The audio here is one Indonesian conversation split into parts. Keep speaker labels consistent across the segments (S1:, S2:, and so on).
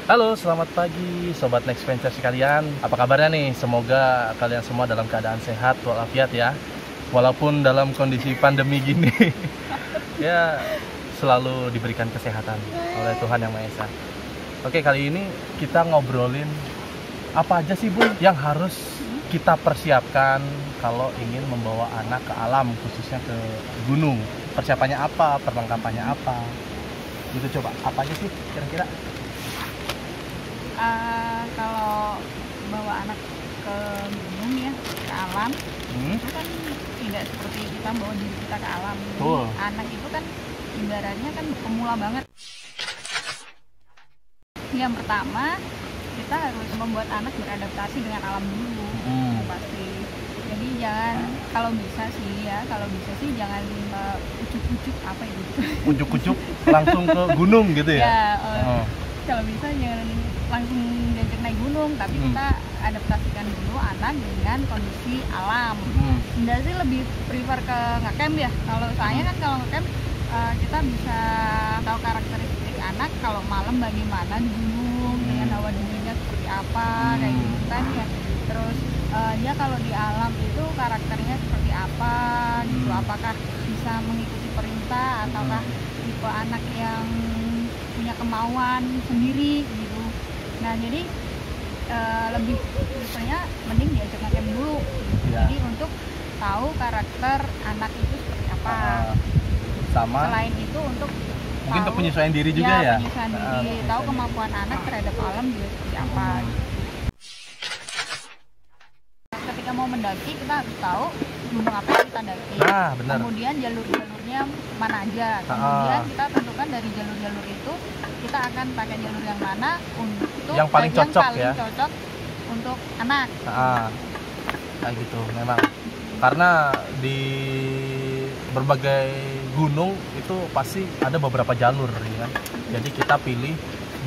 S1: Halo, selamat pagi Sobat Next Venture sekalian. Apa kabarnya nih? Semoga kalian semua dalam keadaan sehat walafiat ya. Walaupun dalam kondisi pandemi gini ya selalu diberikan kesehatan oleh Tuhan Yang Maha Esa. Oke, kali ini kita ngobrolin apa aja sih Bun yang harus kita persiapkan kalau ingin membawa anak ke alam, khususnya ke gunung. Persiapannya apa, perlengkapannya apa, gitu. Coba, apa aja sih kira-kira?
S2: Kalau bawa anak ke gunung ya, ke alam, itu kan tidak seperti kita bawa diri kita ke alam. Jadi anak itu kan ibaratnya kan pemula banget. Yang pertama, kita harus membuat anak beradaptasi dengan alam dulu, pasti. Jadi jangan, kalau bisa sih jangan ujuk-ujuk apa itu?
S1: Ujuk-ujuk langsung ke gunung gitu ya?
S2: Kalau bisa jangan langsung diajak naik gunung, tapi kita adaptasikan dulu anak dengan kondisi alam. Enggak sih, lebih prefer ke ngecamp ya. Kalau saya kan kalau ngecamp kita bisa tahu karakteristik anak kalau malam bagaimana di gunung, dengan hawa dinginnya seperti apa, kayak gitu kan ya. Terus dia kalau di alam itu karakternya seperti apa gitu, apakah bisa mengikuti perintah ataukah tipe anak yang punya kemauan sendiri gitu. Nah jadi lebih sebenarnya mending diajak ngecamp dulu gitu. Jadi untuk tahu karakter anak itu seperti apa.
S1: Sama
S2: selain itu untuk
S1: mungkin untuk penyesuaian diri juga ya,
S2: penyesuaian diri, tahu kemampuan anak terhadap alam juga seperti apa. Ketika mau mendaki kita harus tahu gunung apa yang kita daki.
S1: Benar.
S2: Kemudian jalur-jalurnya mana aja. Kemudian kita tentukan dari jalur-jalur itu kita akan pakai jalur yang mana untuk
S1: yang paling cocok
S2: untuk anak.
S1: Kayak gitu memang. Karena di berbagai gunung itu pasti ada beberapa jalur ya kan. Jadi kita pilih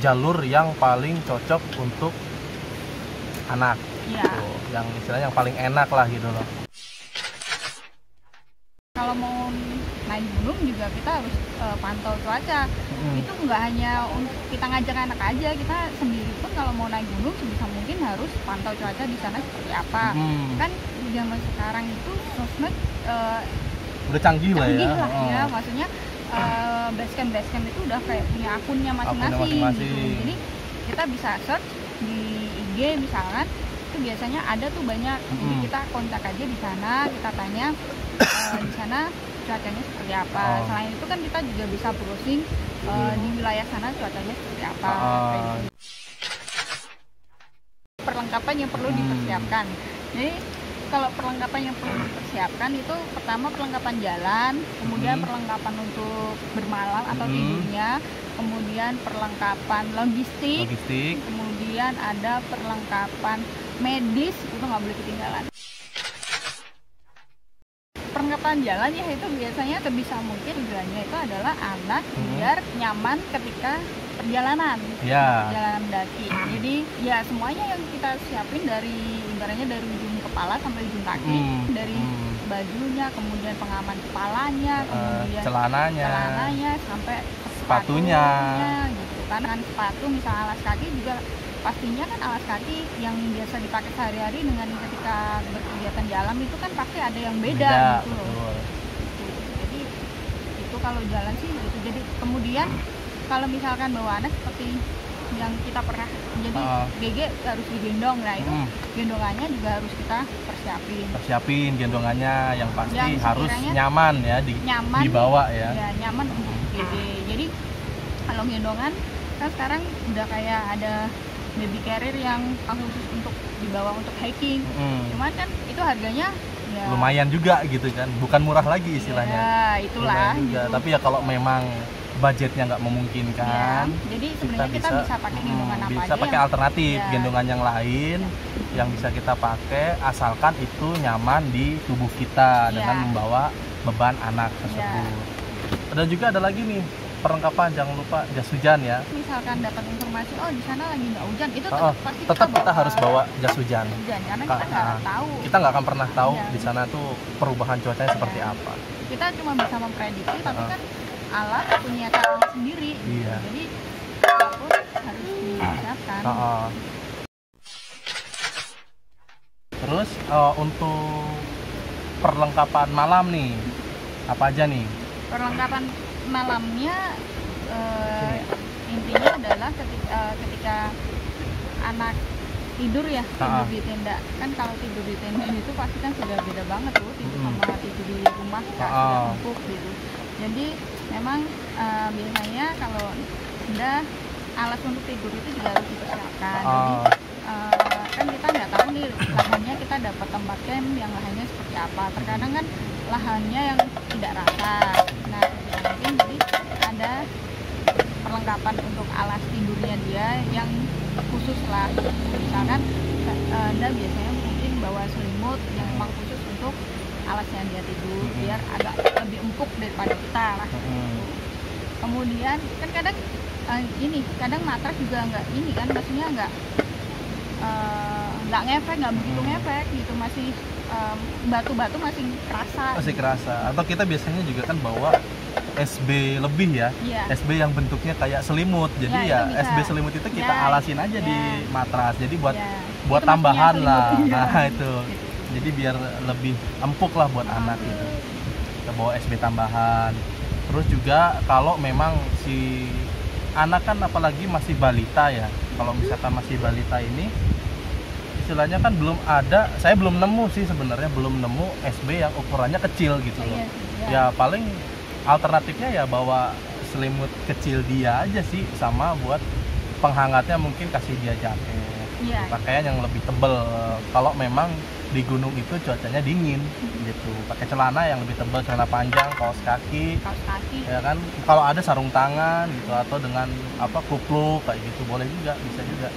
S1: jalur yang paling cocok untuk anak. Yang istilahnya yang paling enak lah gitu loh.
S2: Kalau mau naik gunung juga kita harus pantau cuaca. Itu nggak hanya untuk kita ngajak anak aja, kita sendiri pun kalau mau naik gunung sebisa mungkin harus pantau cuaca di sana seperti apa. Kan zaman sekarang itu sosmed
S1: udah canggih lah
S2: ya. Maksudnya basecamp itu udah kayak punya akunnya masing-masing gitu. Jadi kita bisa search di IG misalkan, itu biasanya ada tuh banyak. Jadi kita kontak aja di sana, kita tanya di sana cuacanya seperti apa. Selain itu kan kita juga bisa browsing di wilayah sana cuacanya seperti apa. Perlengkapan yang perlu dipersiapkan. Jadi kalau perlengkapan yang perlu dipersiapkan itu pertama perlengkapan jalan, kemudian perlengkapan untuk bermalam atau tidurnya, kemudian perlengkapan logistik, kemudian ada perlengkapan medis, itu nggak boleh ketinggalan. Perlengkapan jalan ya itu biasanya sebisa mungkin tujuannya itu adalah anak biar nyaman ketika perjalanan, perjalanan mendaki. Jadi ya semuanya yang kita siapin dari ibaratnya dari ujung kepala sampai ujung kaki, dari bajunya, kemudian pengaman kepalanya, kemudian celananya sampai sepatunya gitu. Karena kan sepatu misalnya alas kaki juga pastinya kan alas kaki yang biasa dipakai sehari-hari dengan ketika berkegiatan di alam itu kan pasti ada yang beda gitu loh. Jadi itu kalau jalan sih gitu. Jadi kemudian kalau misalkan bawa anak seperti yang kita pernah, jadi GG harus digendong, nah itu gendongannya juga harus kita persiapin gendongannya yang pasti yang harus nyaman ya dibawa ya nyaman untuk GG. Jadi kalau gendongan kan sekarang udah kayak ada baby carrier yang khusus untuk dibawa untuk hiking. Cuman kan itu harganya ya
S1: lumayan juga gitu kan, bukan murah lagi istilahnya.
S2: Itulah
S1: juga.
S2: gitu.
S1: Tapi ya kalau memang budgetnya nggak memungkinkan,
S2: jadi sebenarnya kita bisa pakai gendongan apa
S1: bisa
S2: aja
S1: pakai alternatif gendongan yang lain yang bisa kita pakai asalkan itu nyaman di tubuh kita dengan membawa beban anak tersebut. Dan juga ada lagi nih perlengkapan, jangan lupa jas hujan ya.
S2: Misalkan dapat informasi di sana lagi nggak hujan, itu
S1: tetap kita harus bawa jas hujan.
S2: Karena kita nggak tahu.
S1: Kita nggak akan pernah tahu di sana tuh perubahan cuacanya seperti apa.
S2: Kita cuma bisa memprediksi, tapi kan alat punya caranya sendiri. Jadi apapun harus disiapkan.
S1: Terus untuk perlengkapan malam nih apa aja nih?
S2: Perlengkapan malamnya intinya adalah ketika anak tidur ya, tidur di tenda. Kan kalau tidur di tenda itu pasti kan sudah beda banget tuh tidur sama tidur di rumah, sudah empuk gitu. Jadi memang biasanya kalau udah alas untuk tidur itu juga harus dipersiapkan. Jadi kan kita nggak tahu nih lahannya kita dapat tempat camp yang lahannya seperti apa. Terkadang kan lahannya yang tidak rata. Nah, mungkin jadi ada perlengkapan untuk alas tidurnya dia yang khusus lah. Misalkan Anda biasanya mungkin bawa selimut yang memang khusus untuk alasnya dia tidur biar agak lebih empuk daripada kita lah. Kemudian kan kadang kadang matras juga maksudnya nggak ngefek, nggak begitu ngefek gitu, masih batu-batu masih kerasa.
S1: Atau kita biasanya juga kan bawa SB lebih ya, SB yang bentuknya kayak selimut, jadi ya SB selimut itu kita alasin aja di matras, jadi buat tambahan lah. Nah itu jadi biar lebih empuk lah buat anak itu, kita bawa SB tambahan. Terus juga kalau memang si anak kan apalagi masih balita ya, kalau misalkan masih balita ini istilahnya kan saya belum nemu sih sebenarnya, belum nemu SB yang ukurannya kecil gitu loh. Ya paling alternatifnya ya bawa selimut kecil dia aja sih, sama buat penghangatnya mungkin kasih dia jaket, pakaian yang lebih tebel. Kalau memang di gunung itu cuacanya dingin gitu, pakai celana yang lebih tebal, celana panjang, kaos kaki ya kan. Kalau ada sarung tangan gitu, atau dengan kupluk kayak gitu boleh juga, bisa juga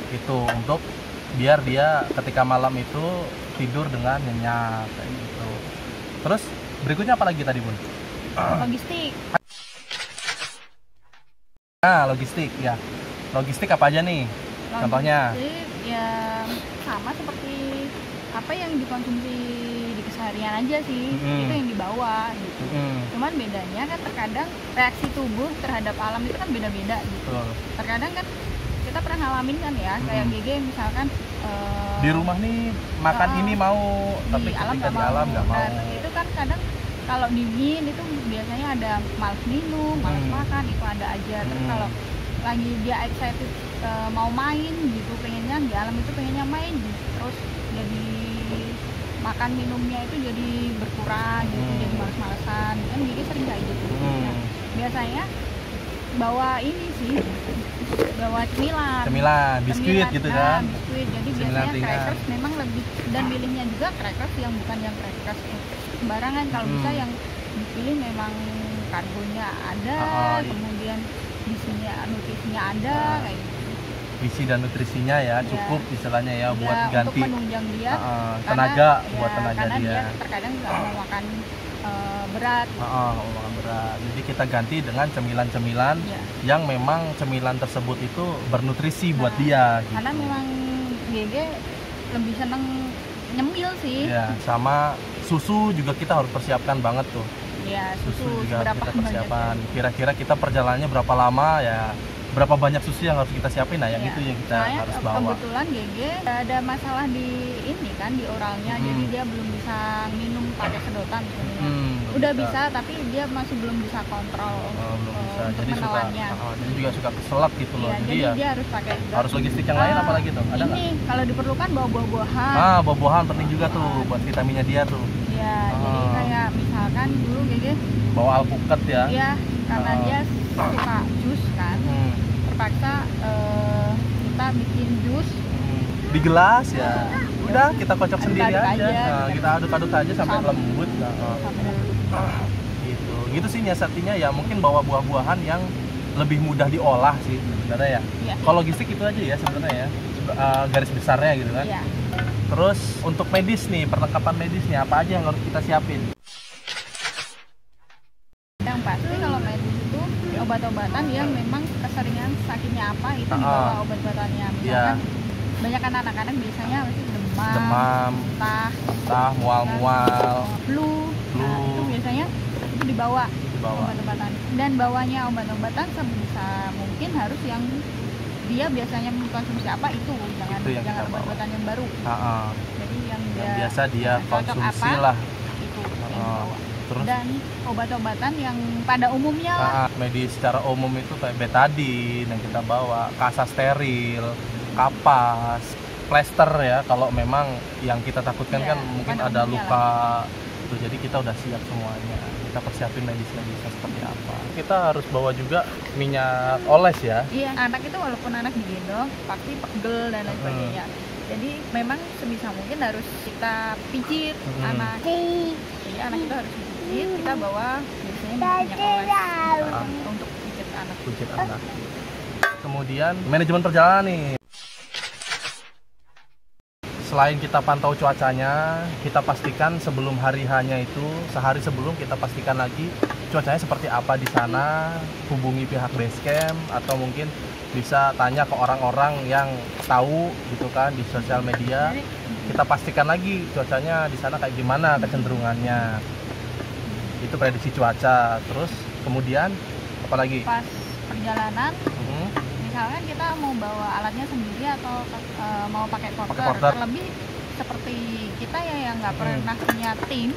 S1: itu, untuk biar dia ketika malam itu tidur dengan nyenyak kayak gitu. Terus berikutnya apa lagi tadi, Bun?
S2: Logistik.
S1: Nah, logistik apa aja nih? Contohnya?
S2: Ya sama seperti apa yang dikonsumsi di keseharian aja sih, itu yang dibawa gitu. Cuman bedanya kan terkadang reaksi tubuh terhadap alam itu kan beda-beda gitu. Terkadang kan kita pernah ngalamin kan ya, kayak GG misalkan
S1: di rumah nih makan ini mau, tapi ketika di alam nggak mau.
S2: Dan itu kan kadang kalau dingin itu biasanya ada malas minum, malas makan, itu ada aja. Terus kalau lagi dia excited mau main gitu, pengennya di alam itu pengennya main, terus jadi makan minumnya itu jadi berkurang gitu, jadi malas-malasan kan, jadi sering kayak gitu. Nah, biasanya bawa ini sih, bawa cemilan, biskuit gitu kan, biskuit. Jadi biasanya crackers memang lebih, dan pilihnya juga crackers yang bukan yang crackers sembarangan. Kalau bisa yang dipilih memang karbonya ada, kemudian nutrisinya ada kayak gitu.
S1: Gizi dan nutrisinya ya cukup istilahnya ya, buat ganti
S2: untuk menunjang dia
S1: tenaga, buat tenaga
S2: karena
S1: dia
S2: terkadang nggak mau makan berat.
S1: Makan berat. Jadi kita ganti dengan cemilan-cemilan yang memang cemilan tersebut itu bernutrisi buat dia. Gitu.
S2: Karena memang GG lebih seneng nyemil sih.
S1: Ya, sama susu juga kita harus persiapkan banget tuh.
S2: Ya, susu
S1: juga kita persiapan.
S2: Ya.
S1: Kira-kira kita perjalanannya berapa lama ya? Berapa banyak susu yang harus kita siapin, nah yang itu yang kita harus bawa.
S2: Kebetulan GG ada masalah di ini kan, di oralnya, jadi dia belum bisa minum pakai sedotan sebenarnya. Udah bisa, tapi dia masih belum bisa kontrol untuk menelannya.
S1: Jadi juga suka keselak gitu loh.
S2: Jadi dia harus pakai.
S1: Harus logistik yang lain apalagi tuh? Ada nggak?
S2: Kalau diperlukan bawa buah-buahan.
S1: Buah-buahan penting juga tuh buat vitaminnya dia tuh.
S2: Iya, jadi kayak misalkan dulu GG
S1: bawa alpukat ya.
S2: Iya, karena dia suka jus kan. Terpaksa kita bikin jus
S1: di gelas ya. Udah kita kocok sendiri aja. Kita aduk-aduk aja sampai lembut. Gitu sih nyiasatinya ya, mungkin bawa buah-buahan yang lebih mudah diolah sih sebenarnya ya. Kalau logistik itu aja ya sebenarnya ya, garis besarnya gitu kan. Terus untuk medis nih, perlengkapan medis nih apa aja yang harus kita siapin?
S2: Yang pasti kalau medis itu obat-obatan yang memang keseringan sakitnya apa itu dibawa obat-obatannya. Misalkan banyak anak-anak biasanya demam, mual-mual, flu. Nah, itu biasanya itu dibawa
S1: dibawa.
S2: Obat-obatan. Dan bawanya obat-obatan sebisa mungkin harus yang dia biasanya mengkonsumsi apa itu, jangan obat-obatan yang baru. Jadi yang
S1: biasa dia konsumsi
S2: apa,
S1: lah.
S2: Itu yang dibawa.
S1: Terus?
S2: Dan obat-obatan yang pada umumnya
S1: medis secara umum itu kayak betadine yang kita bawa, kasa steril, kapas, plester ya kalau memang yang kita takutkan kan mungkin ada luka tuh, jadi kita udah siap semuanya, kita persiapin medis-medisnya seperti apa. Kita harus bawa juga minyak oles ya.
S2: Iya, anak itu walaupun anak digendong pasti pegel dan lain sebagainya, jadi memang sebisa mungkin harus kita pijit anak. Jadi anak itu harus dipijit, kita bawa biasanya minyak oles untuk pijit anak.
S1: Kemudian manajemen perjalanan nih. Selain kita pantau cuacanya, kita pastikan sebelum hari hanya itu, sehari sebelum kita pastikan lagi cuacanya seperti apa di sana, hubungi pihak base camp atau mungkin bisa tanya ke orang-orang yang tahu gitu kan di sosial media. Kita pastikan lagi cuacanya di sana kayak gimana kecenderungannya. Itu prediksi cuaca. Terus kemudian apa lagi?
S2: Pas perjalanan, misalkan kita mau bawa alatnya sendiri atau mau pakai porter, terlebih seperti kita ya yang nggak pernah punya tim.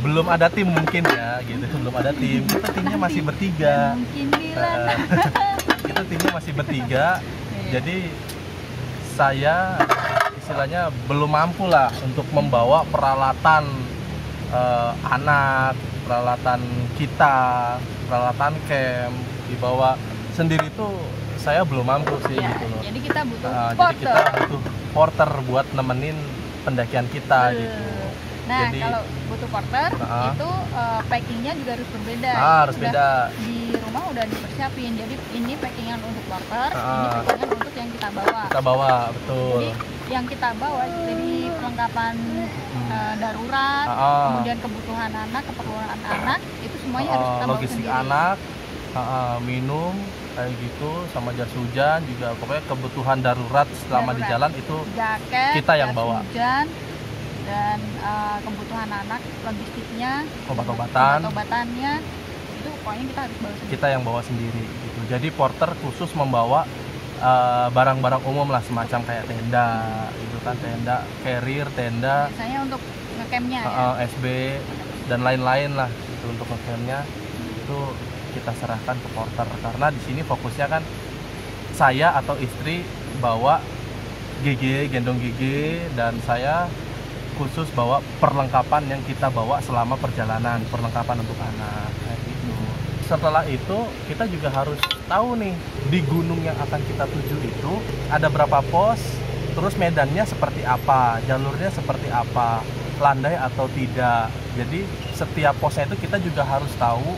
S1: Belum ada tim mungkin ya gitu, belum ada tim. Kita timnya masih bertiga.
S2: Mungkin
S1: kita timnya masih bertiga. Jadi saya istilahnya belum mampu lah untuk membawa peralatan anak, peralatan kita, peralatan camp dibawa sendiri tuh saya belum mampu sih gitu loh.
S2: Jadi kita butuh
S1: porter. Jadi kita butuh porter buat nemenin pendakian kita gitu.
S2: Nah, jadi, kalau butuh porter itu packingnya juga harus berbeda.
S1: Harus beda.
S2: Di rumah udah dipersiapin. Jadi ini packingan untuk porter, ini packingan untuk yang kita bawa.
S1: Kita bawa, betul.
S2: Jadi yang kita bawa jadi perlengkapan darurat, kemudian kebutuhan anak, keperluan anak, itu semuanya harus kita bawa
S1: logistik
S2: sendiri.
S1: Anak, minum kayak gitu, sama jas hujan juga, pokoknya kebutuhan darurat selama di jalan itu
S2: jaket,
S1: kita yang bawa.
S2: Hujan, dan kebutuhan anak, logistiknya, obat-obatannya itu pokoknya kita harus bawa sendiri. Kita yang bawa sendiri
S1: gitu. Jadi porter khusus membawa barang-barang umum lah, semacam kayak tenda gitu kan, tenda, carrier, tenda.
S2: Biasanya untuk ngecampnya
S1: SB dan lain-lain lah gitu, untuk ngecampnya itu kita serahkan ke porter, karena di sini fokusnya kan saya atau istri bawa GG, gendong GG, dan saya khusus bawa perlengkapan yang kita bawa selama perjalanan, perlengkapan untuk anak kayak gitu. Setelah itu kita juga harus tahu nih di gunung yang akan kita tuju itu ada berapa pos, terus medannya seperti apa, jalurnya seperti apa, landai atau tidak. Jadi setiap posnya itu kita juga harus tahu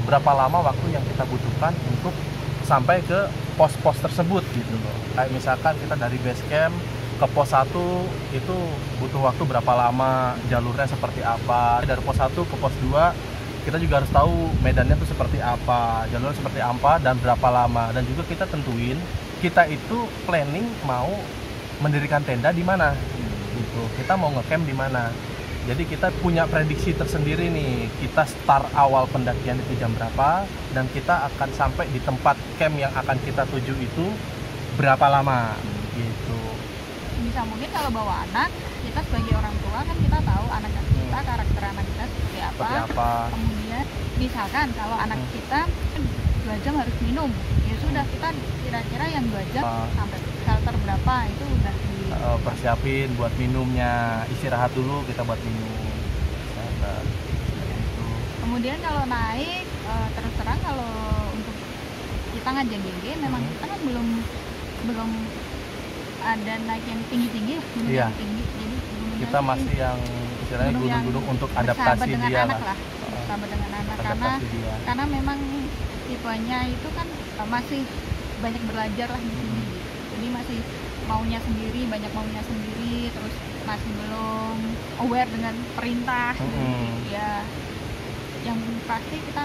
S1: berapa lama waktu yang kita butuhkan untuk sampai ke pos-pos tersebut gitu loh. Kayak misalkan kita dari base camp ke pos 1 itu butuh waktu berapa lama, jalurnya seperti apa. Dari pos 1 ke pos 2 kita juga harus tahu medannya itu seperti apa, jalurnya seperti apa, dan berapa lama. Dan juga kita tentuin kita itu planning mau mendirikan tenda di mana gitu. Kita mau ngecamp di mana. Jadi kita punya prediksi tersendiri nih, kita start awal pendakian itu jam berapa, dan kita akan sampai di tempat camp yang akan kita tuju itu berapa lama gitu.
S2: Bisa mungkin kalau bawa anak, kita sebagai orang tua kan kita tahu anak kita, karakter anak kita seperti apa. Kemudian misalkan kalau anak kita 2 jam harus minum, ya sudah kita kira-kira yang 2 jam sampai shelter berapa itu udah
S1: persiapin buat minumnya, istirahat dulu kita buat minum. Gitu.
S2: Kemudian kalau naik terus terang kalau untuk kita ngajak GG memang kita kan belum ada naik yang tinggi-tinggi, yang tinggi. Jadi
S1: kita masih yang istilahnya gunung-gunung untuk adaptasi dia lah.
S2: Bersama dengan anak karena memang tipenya itu kan masih banyak belajar lah di sini. Jadi masih banyak maunya sendiri, terus masih belum aware dengan perintah. Ya, yang pasti kita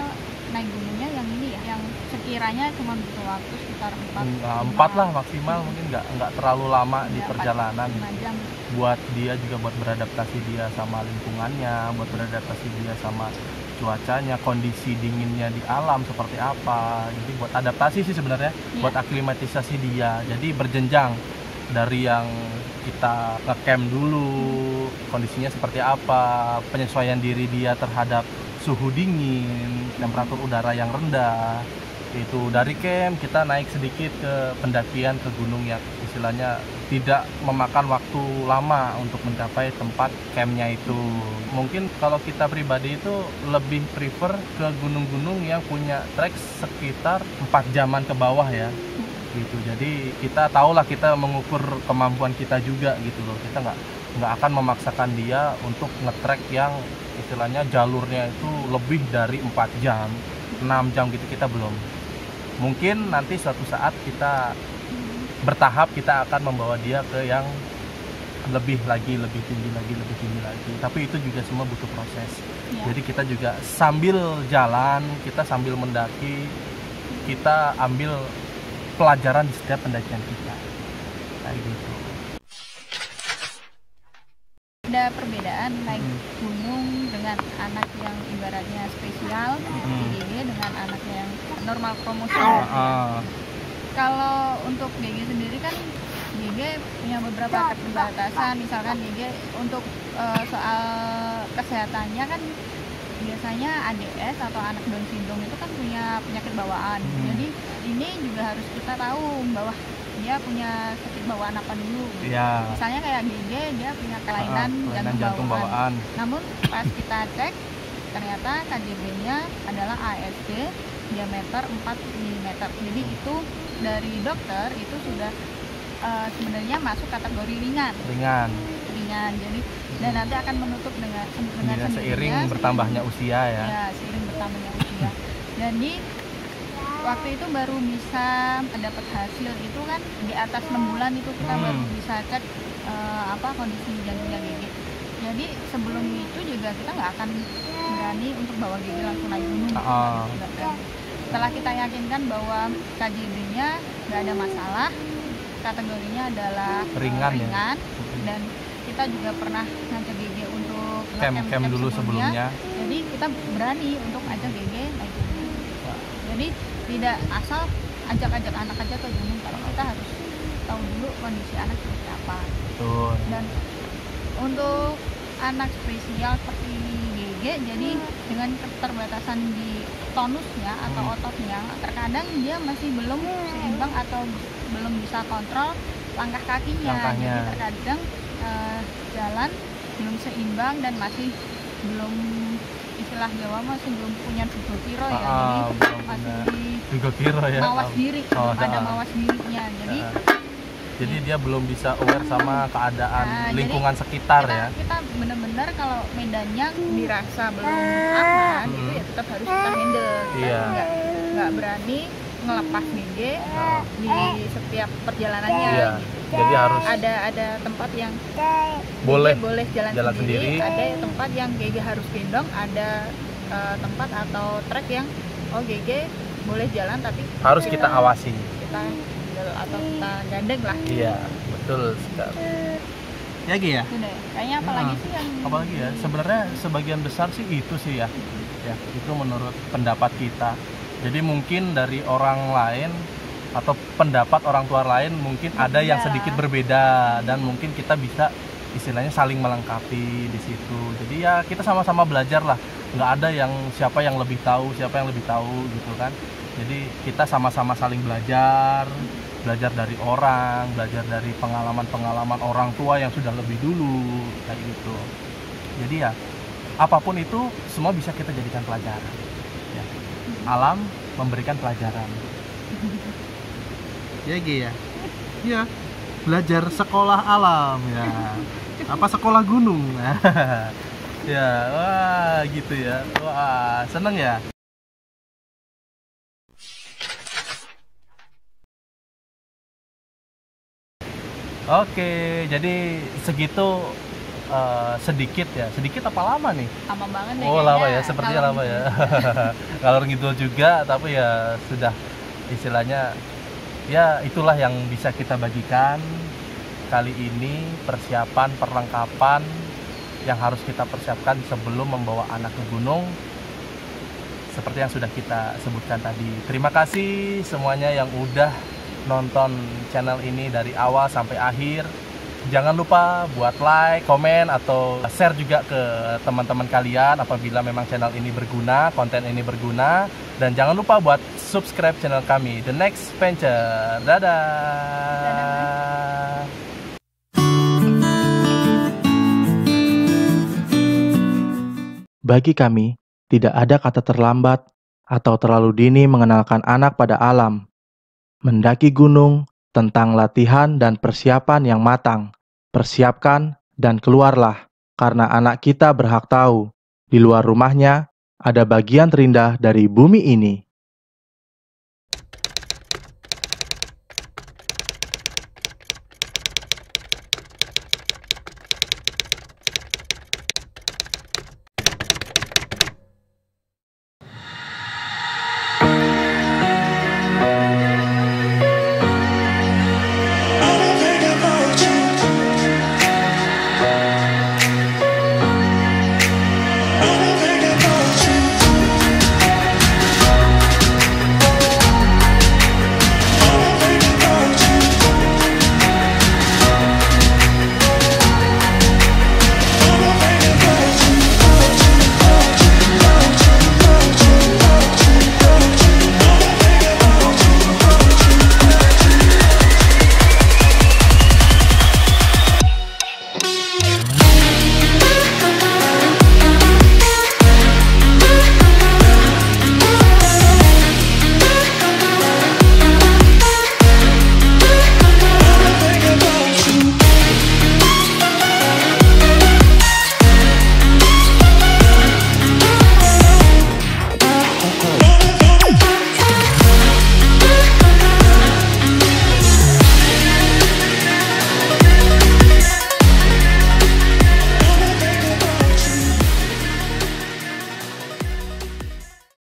S2: naik gunungnya yang ini ya, yang sekiranya cuma butuh waktu sekitar
S1: 4 lah maksimal, mungkin nggak terlalu lama di perjalanan.
S2: 5 jam.
S1: Buat dia juga buat beradaptasi dia sama lingkungannya, buat beradaptasi dia sama cuacanya, kondisi dinginnya di alam seperti apa. Jadi buat adaptasi sih sebenarnya, buat aklimatisasi dia. Jadi berjenjang dari yang kita nge-camp dulu, kondisinya seperti apa, penyesuaian diri dia terhadap suhu dingin, temperatur udara yang rendah. Itu dari camp kita naik sedikit ke pendakian ke gunung yang istilahnya tidak memakan waktu lama untuk mencapai tempat campnya itu. Mungkin kalau kita pribadi itu lebih prefer ke gunung-gunung yang punya trek sekitar 4 jaman ke bawah ya gitu. Jadi kita tahulah, kita mengukur kemampuan kita juga gitu loh. Kita nggak akan memaksakan dia untuk ngetrek yang istilahnya jalurnya itu lebih dari 4 jam 6 jam gitu, kita belum. Mungkin nanti suatu saat kita bertahap kita akan membawa dia ke yang lebih tinggi lagi. Tapi itu juga semua butuh proses. Jadi kita juga sambil jalan, kita sambil mendaki, kita ambil pelajaran di setiap pendakian kita. Kayak gitu.
S2: Ada perbedaan naik gunung dengan anak yang ibaratnya spesial GG dengan anak yang normal promosional. Kalau untuk GG sendiri kan GG punya beberapa keterbatasan, misalkan GG untuk soal kesehatannya kan biasanya ADS atau anak Down syndrome itu kan punya penyakit bawaan. Jadi ini juga harus kita tahu bahwa dia punya sakit bawaan apa dulu. Misalnya kayak GG, dia punya kelainan jantung bawaan. Namun pas kita cek ternyata KJB-nya adalah ASD diameter 4 mm. Jadi itu dari dokter itu sudah sebenarnya masuk kategori ringan. Jadi dan nanti akan menutup dengan
S1: seiring bertambahnya usia ya.
S2: Seiring bertambahnya usia. Jadi waktu itu baru bisa dapat hasil itu kan di atas 6 bulan itu kita baru bisa cek kondisi jantungnya GG. Jadi sebelum itu juga kita nggak akan berani untuk bawa GG langsung naik gunung. Setelah kita yakinkan bahwa KJB-nya nggak ada masalah, kategorinya adalah ringan. Dan kita juga pernah ngajak GG untuk
S1: camp dulu sebelumnya.
S2: Jadi kita berani untuk ajak GG naik gunung. Jadi tidak asal ajak anak aja ke gunung, tapi kita harus tahu dulu kondisi anak seperti apa.
S1: Betul.
S2: Dan untuk anak spesial seperti GG, jadi dengan keterbatasan di tonusnya atau ototnya, terkadang dia masih belum seimbang atau belum bisa kontrol langkah kakinya. Jadi terkadang jalan belum seimbang dan masih belum, istilah Jawa masih belum punya kiro ya. Jadi masih mawas diri, ada mawas dirinya.
S1: Jadi dia belum bisa aware sama keadaan lingkungan sekitar ya.
S2: Kita benar-benar kalau medannya dirasa belum aman, itu ya tetap harus kita handle. Kita nggak berani ngelepas GG di setiap perjalanannya.
S1: Jadi harus
S2: ada tempat yang
S1: boleh
S2: jalan sendiri, ada tempat yang GG harus gendong, ada tempat atau trek yang GG boleh jalan tapi
S1: harus kita awasi.
S2: Kita atau kita gandeng lah.
S1: Iya, betul sekali. Ya Gi ya?
S2: Kayaknya apalagi sih yang
S1: sebenarnya sebagian besar sih itu sih ya. Ya, itu menurut pendapat kita. Jadi mungkin dari orang lain atau pendapat orang tua lain mungkin ada yang sedikit berbeda dan mungkin kita bisa istilahnya saling melengkapi di situ. Jadi ya kita sama-sama belajar lah. Nggak ada yang siapa yang lebih tahu gitu kan. Jadi kita sama-sama saling belajar dari orang, belajar dari pengalaman-pengalaman orang tua yang sudah lebih dulu kayak gitu. Jadi ya apapun itu semua bisa kita jadikan pelajaran. Ya. Alam memberikan pelajaran. Ya Gi ya. Iya. Belajar sekolah alam ya. Apa sekolah gunung. Ya, wah gitu ya. Wah, seneng ya. Oke, jadi segitu sedikit ya. Sedikit apa lama nih?
S2: Lama banget deh.
S1: Oh, lama ya, sepertinya lama ya. Kalau ngidul juga, tapi ya sudah istilahnya ya itulah yang bisa kita bagikan kali ini, persiapan, perlengkapan yang harus kita persiapkan sebelum membawa anak ke gunung. seperti yang sudah kita sebutkan tadi. Terima kasih semuanya yang udah nonton channel ini dari awal sampai akhir. Jangan lupa buat like, komen, atau share juga ke teman-teman kalian apabila memang channel ini berguna, konten ini berguna. Dan jangan lupa buat subscribe channel kami, The Next Venture. Dadah! Bagi kami, tidak ada kata terlambat atau terlalu dini mengenalkan anak pada alam. Mendaki gunung, tentang latihan dan persiapan yang matang. Persiapkan dan keluarlah, karena anak kita berhak tahu, di luar rumahnya ada bagian terindah dari bumi ini.